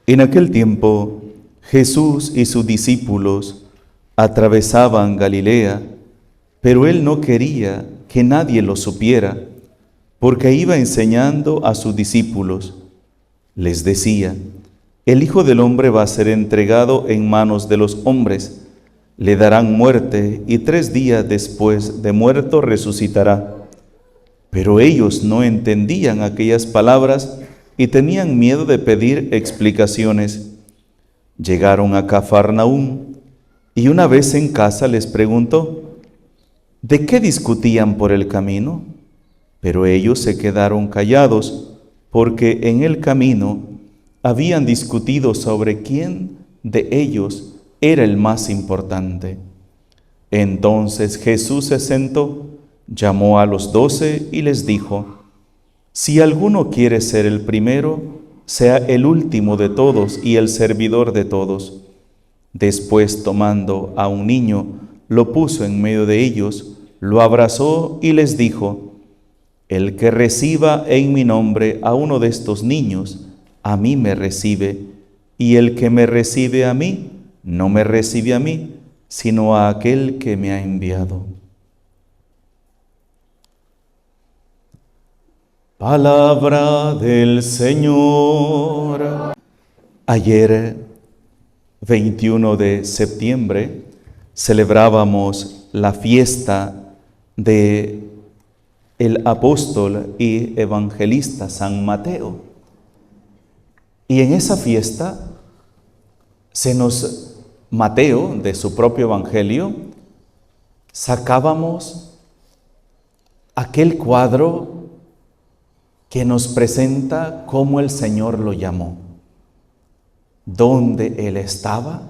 En aquel tiempo, Jesús y sus discípulos atravesaban Galilea, pero él no quería que nadie lo supiera, porque iba enseñando a sus discípulos. Les decía: el Hijo del Hombre va a ser entregado en manos de los hombres, le darán muerte y 3 días después de muerto resucitará. Pero ellos no entendían aquellas palabras y tenían miedo de pedir explicaciones. Llegaron a Cafarnaúm y una vez en casa les preguntó: ¿de qué discutían por el camino? Pero ellos se quedaron callados, porque en el camino habían discutido sobre quién de ellos era el más importante. Entonces Jesús se sentó, llamó a los 12 y les dijo: si alguno quiere ser el primero, sea el último de todos y el servidor de todos. Después, tomando a un niño, lo puso en medio de ellos, lo abrazó y les dijo: el que reciba en mi nombre a uno de estos niños, a mí me recibe, y el que me recibe a mí, no me recibe a mí, sino a aquel que me ha enviado. Palabra del Señor. Ayer, 21 de septiembre, celebrábamos la fiesta de el apóstol y evangelista San Mateo. Y en esa fiesta Mateo, de su propio evangelio, sacábamos aquel cuadro que nos presenta cómo el Señor lo llamó, dónde Él estaba,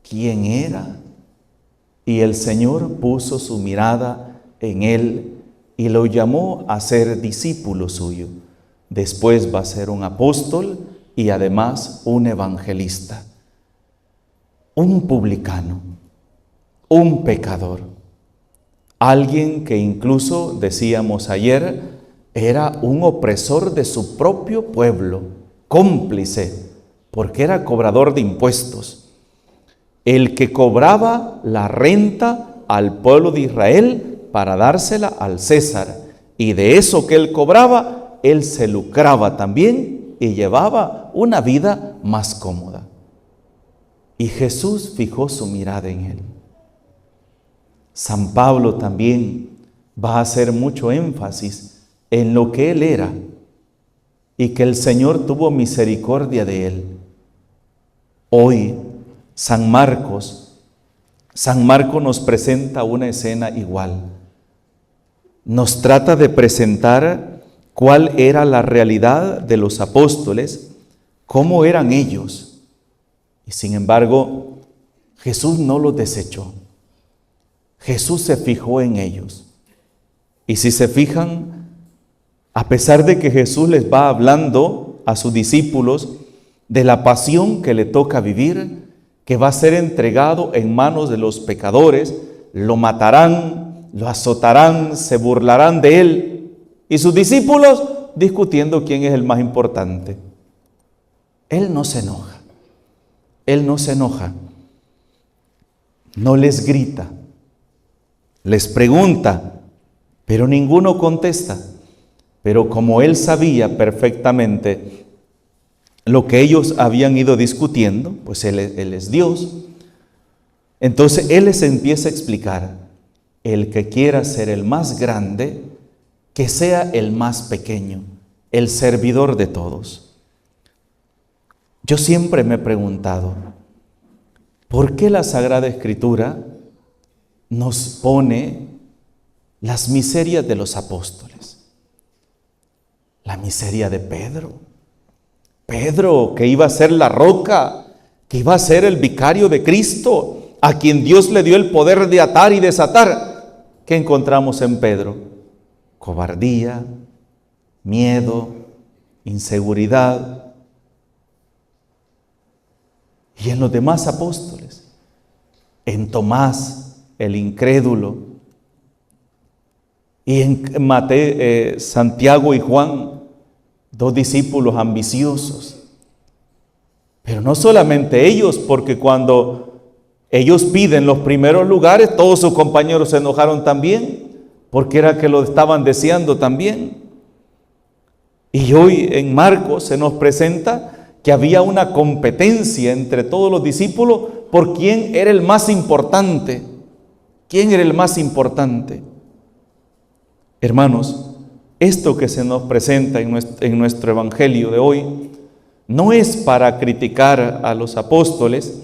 quién era, y el Señor puso su mirada en Él y lo llamó a ser discípulo suyo. Después va a ser un apóstol y además un evangelista, un publicano, un pecador, alguien que incluso, decíamos ayer, era un opresor de su propio pueblo, cómplice, porque era cobrador de impuestos, el que cobraba la renta al pueblo de Israel para dársela al César, y de eso que él cobraba, él se lucraba también y llevaba una vida más cómoda. Y Jesús fijó su mirada en él. San Pablo también va a hacer mucho énfasis en lo que él era y que el Señor tuvo misericordia de él. Hoy, San Marcos nos presenta una escena igual. Nos trata de presentar cuál era la realidad de los apóstoles, cómo eran ellos. Y sin embargo, Jesús no los desechó. Jesús se fijó en ellos. Y si se fijan, a pesar de que Jesús les va hablando a sus discípulos de la pasión que le toca vivir, que va a ser entregado en manos de los pecadores, lo matarán, lo azotarán, se burlarán de él, y sus discípulos discutiendo quién es el más importante. Él no se enoja, él no se enoja, no les grita, les pregunta, pero ninguno contesta. Pero como él sabía perfectamente lo que ellos habían ido discutiendo, pues él es Dios. Entonces él les empieza a explicar: el que quiera ser el más grande, que sea el más pequeño, el servidor de todos. Yo siempre me he preguntado, ¿por qué la Sagrada Escritura nos pone las miserias de los apóstoles? La miseria de Pedro. Pedro, que iba a ser la roca, que iba a ser el vicario de Cristo, a quien Dios le dio el poder de atar y desatar. ¿Qué encontramos en Pedro? Cobardía, miedo, inseguridad. Y en los demás apóstoles, en Tomás, el incrédulo, y en Santiago y Juan, 2 discípulos ambiciosos. no solamente ellos, porque cuando ellos piden los primeros lugares, todos sus compañeros se enojaron también, porque era que lo estaban deseando también. Y hoy en Marcos se nos presenta que había una competencia entre todos los discípulos por quién era el más importante. ¿Quién era el más importante? Hermanos, esto que se nos presenta en nuestro evangelio de hoy no es para criticar a los apóstoles,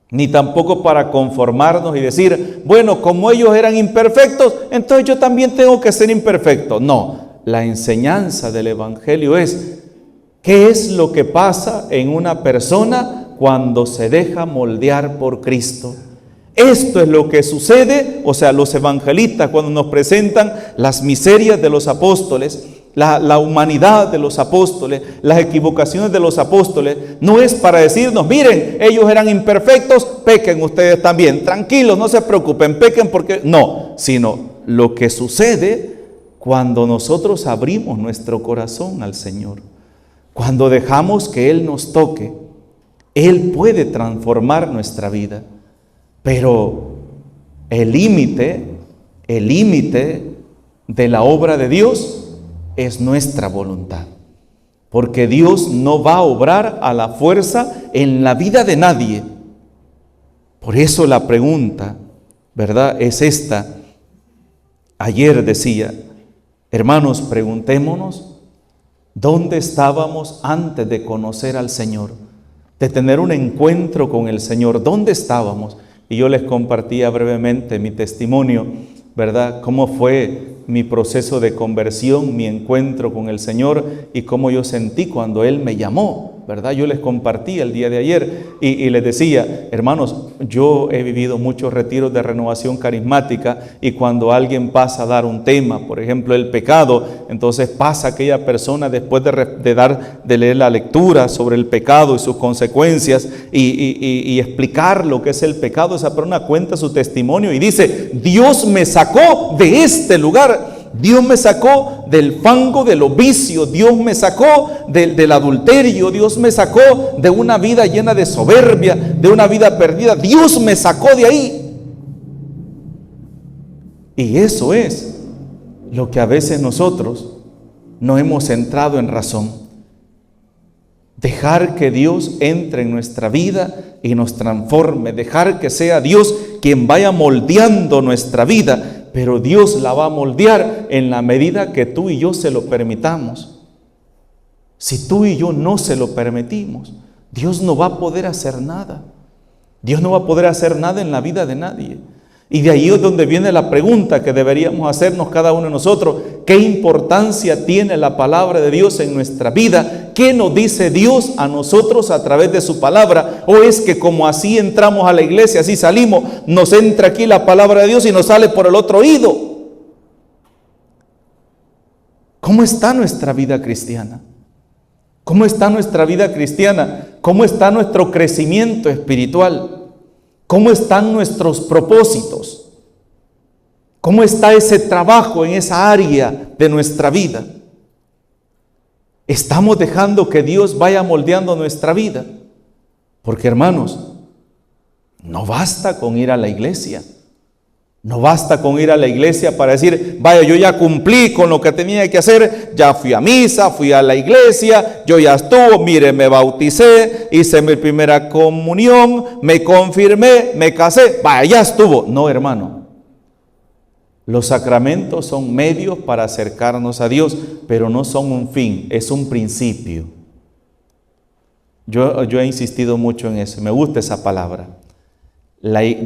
ni tampoco para conformarnos y decir, bueno, como ellos eran imperfectos, entonces yo también tengo que ser imperfecto. No, la enseñanza del evangelio es, ¿qué es lo que pasa en una persona cuando se deja moldear por Cristo? Esto es lo que sucede, o sea, los evangelistas cuando nos presentan las miserias de los apóstoles, la humanidad de los apóstoles, las equivocaciones de los apóstoles, no es para decirnos, miren, ellos eran imperfectos, pequen ustedes también, tranquilos, no se preocupen, pequen porque no, sino lo que sucede cuando nosotros abrimos nuestro corazón al Señor, cuando dejamos que Él nos toque, Él puede transformar nuestra vida. Pero el límite de la obra de Dios es nuestra voluntad. Porque Dios no va a obrar a la fuerza en la vida de nadie. Por eso la pregunta, ¿verdad?, es esta. Ayer decía, hermanos, preguntémonos, ¿dónde estábamos antes de conocer al Señor? De tener un encuentro con el Señor, ¿dónde estábamos? Y yo les compartía brevemente mi testimonio, ¿verdad? Cómo fue mi proceso de conversión, mi encuentro con el Señor y cómo yo sentí cuando Él me llamó, ¿verdad? Yo les compartí el día de ayer y les decía, hermanos, yo he vivido muchos retiros de renovación carismática y cuando alguien pasa a dar un tema, por ejemplo, el pecado, entonces pasa aquella persona después de leer la lectura sobre el pecado y sus consecuencias y explicar lo que es el pecado, esa persona cuenta su testimonio y dice, Dios me sacó de este lugar. Dios me sacó del fango de los vicios, Dios me sacó del adulterio, Dios me sacó de una vida llena de soberbia, de una vida perdida, Dios me sacó de ahí. Y eso es lo que a veces nosotros no hemos centrado en razón. Dejar que Dios entre en nuestra vida y nos transforme, dejar que sea Dios quien vaya moldeando nuestra vida, pero Dios la va a moldear en la medida que tú y yo se lo permitamos. Si tú y yo no se lo permitimos, Dios no va a poder hacer nada. Dios no va a poder hacer nada en la vida de nadie. Y de ahí es donde viene la pregunta que deberíamos hacernos cada uno de nosotros. ¿Qué importancia tiene la palabra de Dios en nuestra vida? ¿Qué nos dice Dios a nosotros a través de su palabra? ¿O es que como así entramos a la iglesia, así salimos, nos entra aquí la palabra de Dios y nos sale por el otro oído? ¿Cómo está nuestra vida cristiana? ¿Cómo está nuestra vida cristiana? ¿Cómo está nuestro crecimiento espiritual? ¿Cómo están nuestros propósitos? ¿Cómo está ese trabajo en esa área de nuestra vida? ¿Estamos dejando que Dios vaya moldeando nuestra vida? Porque, hermanos, no basta con ir a la iglesia. No basta con ir a la iglesia para decir, vaya, yo ya cumplí con lo que tenía que hacer, ya fui a misa, fui a la iglesia, yo ya estuve, mire, me bauticé, hice mi primera comunión, me confirmé, me casé, vaya, ya estuvo. No, hermano. Los sacramentos son medios para acercarnos a Dios, pero no son un fin, es un principio. Yo he insistido mucho en eso, me gusta esa palabra.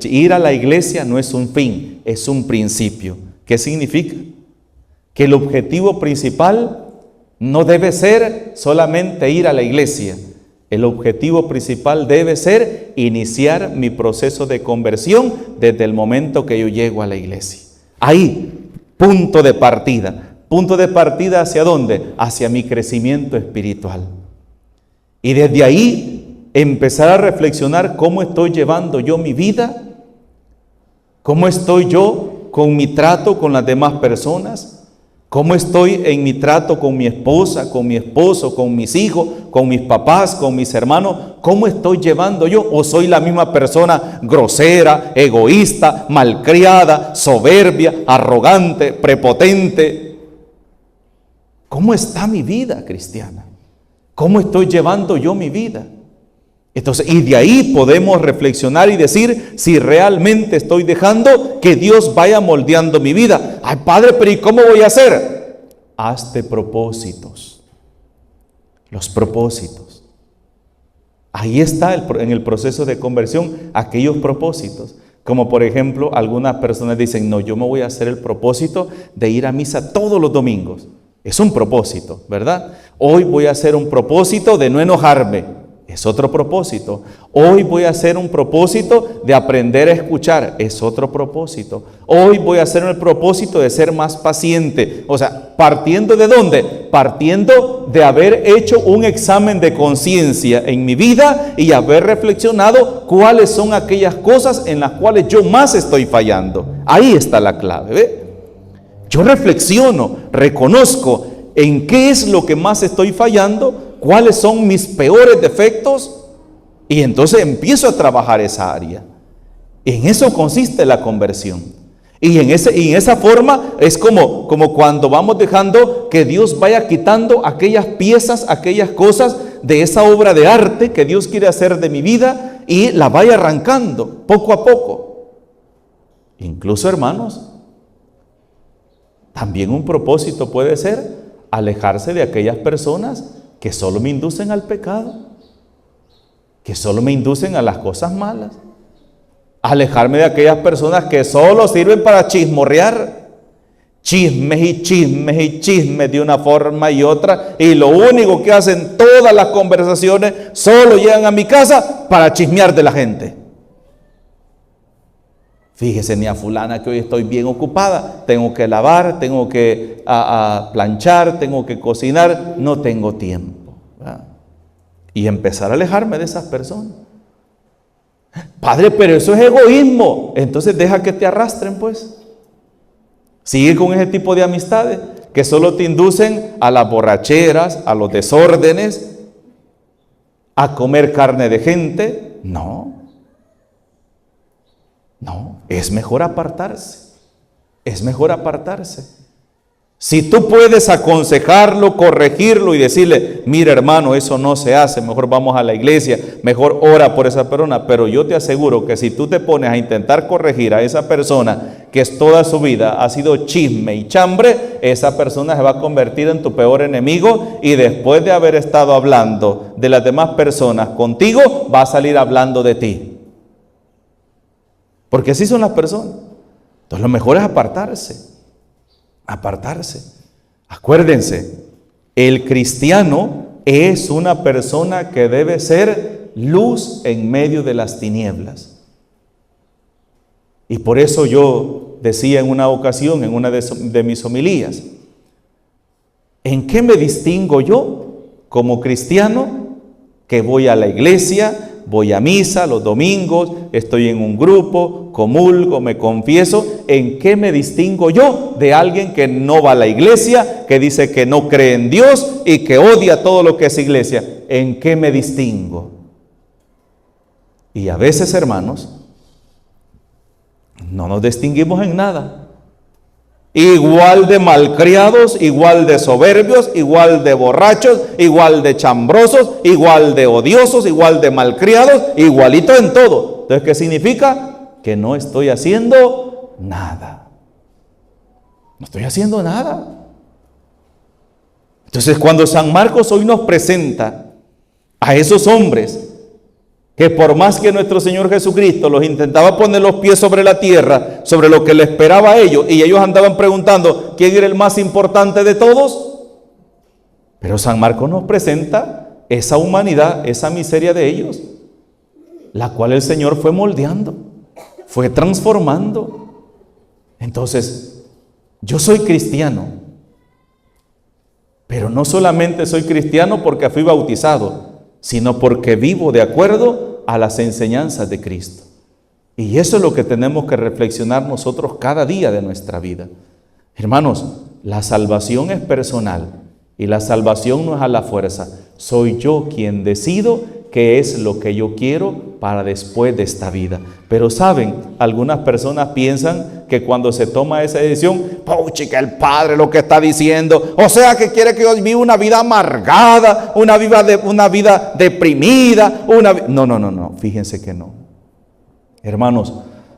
Ir a la iglesia no es un fin, es un principio. ¿Qué significa? Que el objetivo principal no debe ser solamente ir a la iglesia. El objetivo principal debe ser iniciar mi proceso de conversión desde el momento que yo llego a la iglesia. Ahí, punto de partida. ¿Punto de partida hacia dónde? Hacia mi crecimiento espiritual. Y desde ahí empezar a reflexionar cómo estoy llevando yo mi vida, cómo estoy yo con mi trato con las demás personas, ¿Cómo estoy en mi trato con mi esposa, con mi esposo, con mis hijos, con mis papás, con mis hermanos? ¿Cómo estoy llevando yo? ¿O soy la misma persona grosera, egoísta, malcriada, soberbia, arrogante, prepotente? ¿Cómo está mi vida cristiana? ¿Cómo estoy llevando yo mi vida? Entonces, y de ahí podemos reflexionar y decir si realmente estoy dejando que Dios vaya moldeando mi vida. Ay, Padre, pero ¿y cómo voy a hacer? Hazte propósitos. Los propósitos. Ahí está en el proceso de conversión aquellos propósitos. Como por ejemplo, algunas personas dicen, no, yo me voy a hacer el propósito de ir a misa todos los domingos. Es un propósito, ¿verdad? Hoy voy a hacer un propósito de no enojarme. Es otro propósito. Hoy voy a hacer un propósito de aprender a escuchar. Es otro propósito. Hoy voy a hacer el propósito de ser más paciente. O sea, ¿partiendo de dónde? Partiendo de haber hecho un examen de conciencia en mi vida y haber reflexionado cuáles son aquellas cosas en las cuales yo más estoy fallando. Ahí está la clave, ¿ve? Yo reflexiono, reconozco en qué es lo que más estoy fallando, cuáles son mis peores defectos, y entonces empiezo a trabajar esa área. En eso consiste la conversión. Y en esa forma es como cuando vamos dejando que Dios vaya quitando aquellas piezas, aquellas cosas de esa obra de arte que Dios quiere hacer de mi vida y la vaya arrancando poco a poco. Incluso, hermanos, también un propósito puede ser alejarse de aquellas personas que solo me inducen al pecado, que solo me inducen a las cosas malas. Alejarme de aquellas personas que solo sirven para chismorrear, chismes y chismes y chismes de una forma y otra, y lo único que hacen todas las conversaciones, solo llegan a mi casa para chismear de la gente. Fíjese, ni a fulana que hoy estoy bien ocupada, tengo que lavar, tengo que planchar, tengo que cocinar, no tengo tiempo, ¿verdad? Y empezar a alejarme de esas personas. Padre, pero eso es egoísmo. Entonces deja que te arrastren, pues. Sigue con ese tipo de amistades que solo te inducen a las borracheras, a los desórdenes, a comer carne de gente. No, es mejor apartarse. Es mejor apartarse. Si tú puedes aconsejarlo, corregirlo y decirle, mira hermano, eso no se hace, mejor vamos a la iglesia, mejor ora por esa persona. Pero yo te aseguro que si tú te pones a intentar corregir a esa persona que es toda su vida ha sido chisme y chambre, esa persona se va a convertir en tu peor enemigo, y después de haber estado hablando de las demás personas contigo, va a salir hablando de ti. Porque así son las personas. Entonces lo mejor es apartarse. Acuérdense, el cristiano es una persona que debe ser luz en medio de las tinieblas. Y por eso yo decía en una ocasión, en una de mis homilías, ¿en qué me distingo yo como cristiano? Que voy a la iglesia, voy a misa los domingos, estoy en un grupo, comulgo, me confieso. ¿En qué me distingo yo de alguien que no va a la iglesia, que dice que no cree en Dios y que odia todo lo que es iglesia? ¿En qué me distingo? Y a veces, hermanos, no nos distinguimos en nada. Igual de malcriados, igual de soberbios, igual de borrachos, igual de chambrosos, igual de odiosos, igual de malcriados, igualito en todo. Entonces, ¿qué significa? Que no estoy haciendo nada. No estoy haciendo nada. Entonces, cuando San Marcos hoy nos presenta a esos hombres que por más que nuestro Señor Jesucristo los intentaba poner los pies sobre la tierra, sobre lo que le esperaba a ellos, y ellos andaban preguntando quién era el más importante de todos, pero San Marcos nos presenta esa humanidad, esa miseria de ellos, la cual el Señor fue moldeando, fue transformando. Entonces, yo soy cristiano, pero no solamente soy cristiano porque fui bautizado, sino porque vivo de acuerdo a las enseñanzas de Cristo. Y eso es lo que tenemos que reflexionar nosotros cada día de nuestra vida. Hermanos, la salvación es personal y la salvación no es a la fuerza. Soy yo quien decido qué es lo que yo quiero para después de esta vida. Pero saben, algunas personas piensan que cuando se toma esa decisión, puchica, el Padre lo que está diciendo, o sea que quiere que yo viva una vida amargada, una vida deprimida, No, fíjense que no. Hermanos,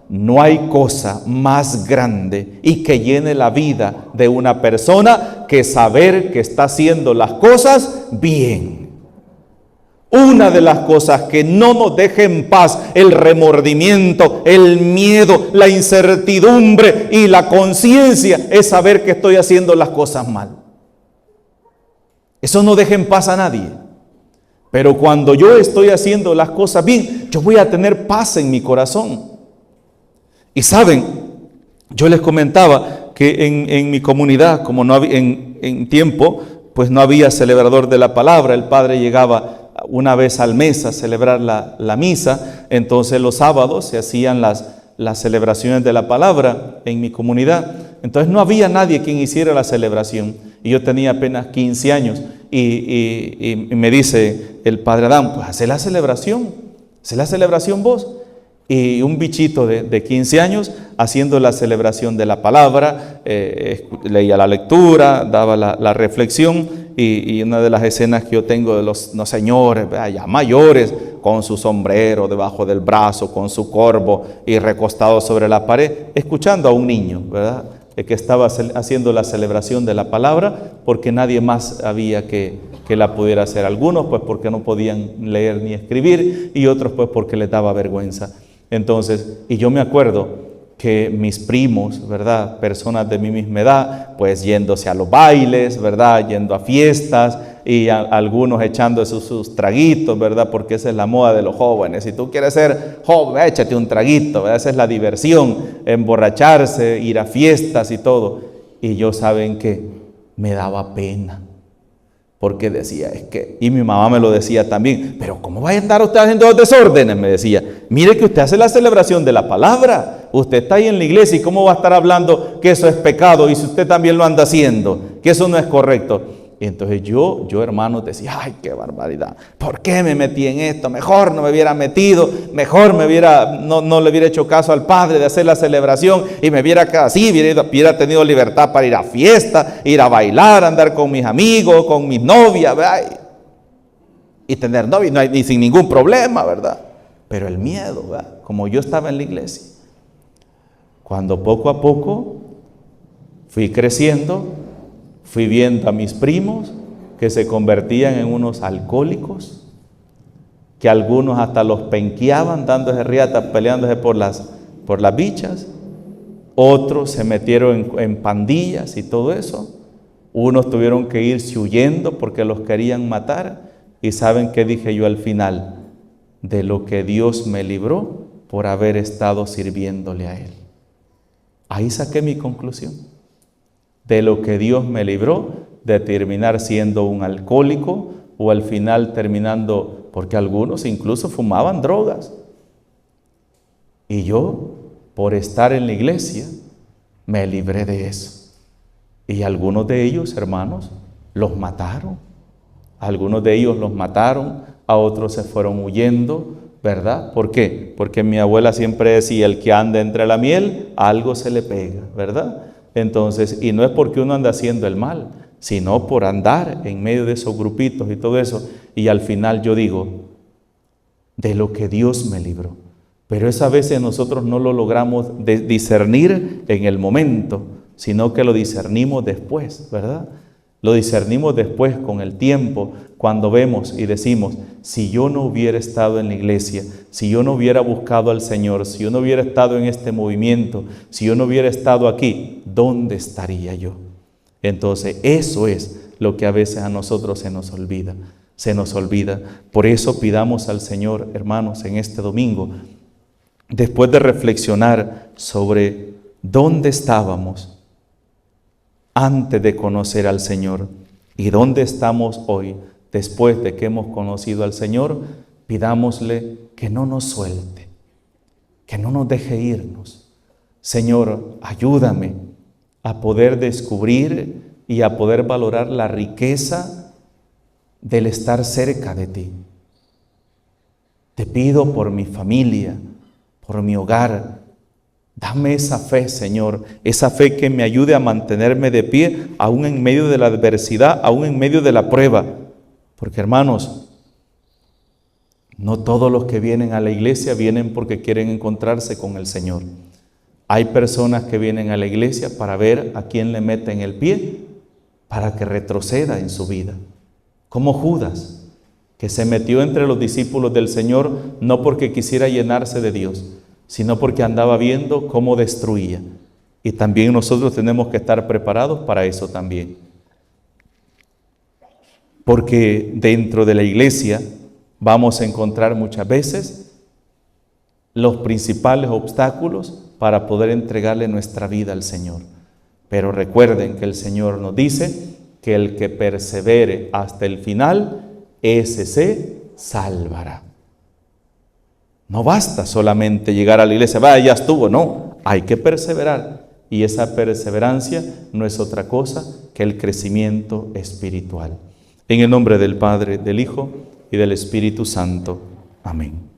no hay cosa más grande y que llene la vida de una persona que saber que está haciendo las cosas bien. Una de las cosas que no nos deja en paz el remordimiento, el miedo, la incertidumbre y la conciencia es saber que estoy haciendo las cosas mal. Eso no deja en paz a nadie. Pero cuando yo estoy haciendo las cosas bien, yo voy a tener paz en mi corazón. Y saben, yo les comentaba que en mi comunidad, como no había, en tiempo, pues no había celebrador de la palabra. El padre llegaba una vez al mes a celebrar la misa. Entonces los sábados se hacían las celebraciones de la palabra en mi comunidad. Entonces no había nadie quien hiciera la celebración. Y yo tenía apenas 15 años. Y me dice el padre Adán, pues haz la celebración vos. Y un bichito de 15 años haciendo la celebración de la palabra, leía la lectura, daba la reflexión, y una de las escenas que yo tengo de los señores ya mayores, con su sombrero debajo del brazo, con su corvo y recostado sobre la pared, escuchando a un niño, ¿verdad?, que estaba haciendo la celebración de la palabra, porque nadie más había que la pudiera hacer. Algunos pues porque no podían leer ni escribir, y otros pues porque les daba vergüenza. Entonces, y yo me acuerdo que mis primos, ¿verdad?, personas de mi misma edad, pues yéndose a los bailes, ¿verdad?, yendo a fiestas, y algunos echando sus traguitos, ¿verdad?, porque esa es la moda de los jóvenes. Si tú quieres ser joven, échate un traguito, ¿verdad? Esa es la diversión, emborracharse, ir a fiestas y todo. Y yo, ¿saben qué? Me daba pena. Porque decía, y mi mamá me lo decía también, pero ¿cómo va a andar usted haciendo los desórdenes? Me decía, mire que usted hace la celebración de la palabra, usted está ahí en la iglesia, y ¿cómo va a estar hablando que eso es pecado? Y si usted también lo anda haciendo, que eso no es correcto. Y entonces yo hermano, decía, ay, qué barbaridad, ¿por qué me metí en esto? Mejor no me hubiera metido, mejor no le hubiera hecho caso al padre de hacer la celebración, y me hubiera quedado así, hubiera tenido libertad para ir a fiesta, ir a bailar, andar con mis amigos, con mis novias, ¿verdad? Y tener novia, y sin ningún problema, ¿verdad? Pero el miedo, ¿verdad?, como yo estaba en la iglesia. Cuando poco a poco fui creciendo, fui viendo a mis primos que se convertían en unos alcohólicos, que algunos hasta los penqueaban, dándose riatas, peleándose por las bichas. Otros se metieron en pandillas y todo eso. Unos tuvieron que irse huyendo porque los querían matar. Y ¿saben qué dije yo al final? De lo que Dios me libró por haber estado sirviéndole a Él. Ahí saqué mi conclusión. De lo que Dios me libró de terminar siendo un alcohólico, o al final terminando, porque algunos incluso fumaban drogas. Y yo, por estar en la iglesia, me libré de eso. Y algunos de ellos, hermanos, los mataron. Algunos de ellos los mataron, a otros se fueron huyendo, ¿verdad? ¿Por qué? Porque mi abuela siempre decía, el que anda entre la miel, algo se le pega, ¿verdad? Entonces, y no es porque uno anda haciendo el mal, sino por andar en medio de esos grupitos y todo eso. Y al final yo digo, de lo que Dios me libró. Pero eso a veces nosotros no lo logramos discernir en el momento, sino que lo discernimos después, ¿verdad? Lo discernimos después, con el tiempo, cuando vemos y decimos, si yo no hubiera estado en la iglesia, si yo no hubiera buscado al Señor, si yo no hubiera estado en este movimiento, si yo no hubiera estado aquí, ¿dónde estaría yo? Entonces, eso es lo que a veces a nosotros se nos olvida. Se nos olvida. Por eso pidamos al Señor, hermanos, en este domingo, después de reflexionar sobre dónde estábamos antes de conocer al Señor y dónde estamos hoy, después de que hemos conocido al Señor, pidámosle que no nos suelte, que no nos deje irnos. Señor, ayúdame a poder descubrir y a poder valorar la riqueza del estar cerca de ti. Te pido por mi familia, por mi hogar. Dame esa fe, Señor, esa fe que me ayude a mantenerme de pie, aún en medio de la adversidad, aún en medio de la prueba. Porque, hermanos, no todos los que vienen a la iglesia vienen porque quieren encontrarse con el Señor. Hay personas que vienen a la iglesia para ver a quién le meten el pie, para que retroceda en su vida. Como Judas, que se metió entre los discípulos del Señor no porque quisiera llenarse de Dios, sino porque andaba viendo cómo destruía. Y también nosotros tenemos que estar preparados para eso también. Porque dentro de la iglesia vamos a encontrar muchas veces los principales obstáculos para poder entregarle nuestra vida al Señor. Pero recuerden que el Señor nos dice que el que persevere hasta el final, ese se salvará. No basta solamente llegar a la iglesia, vaya, ya estuvo, no, hay que perseverar. Y esa perseverancia no es otra cosa que el crecimiento espiritual. En el nombre del Padre, del Hijo y del Espíritu Santo. Amén.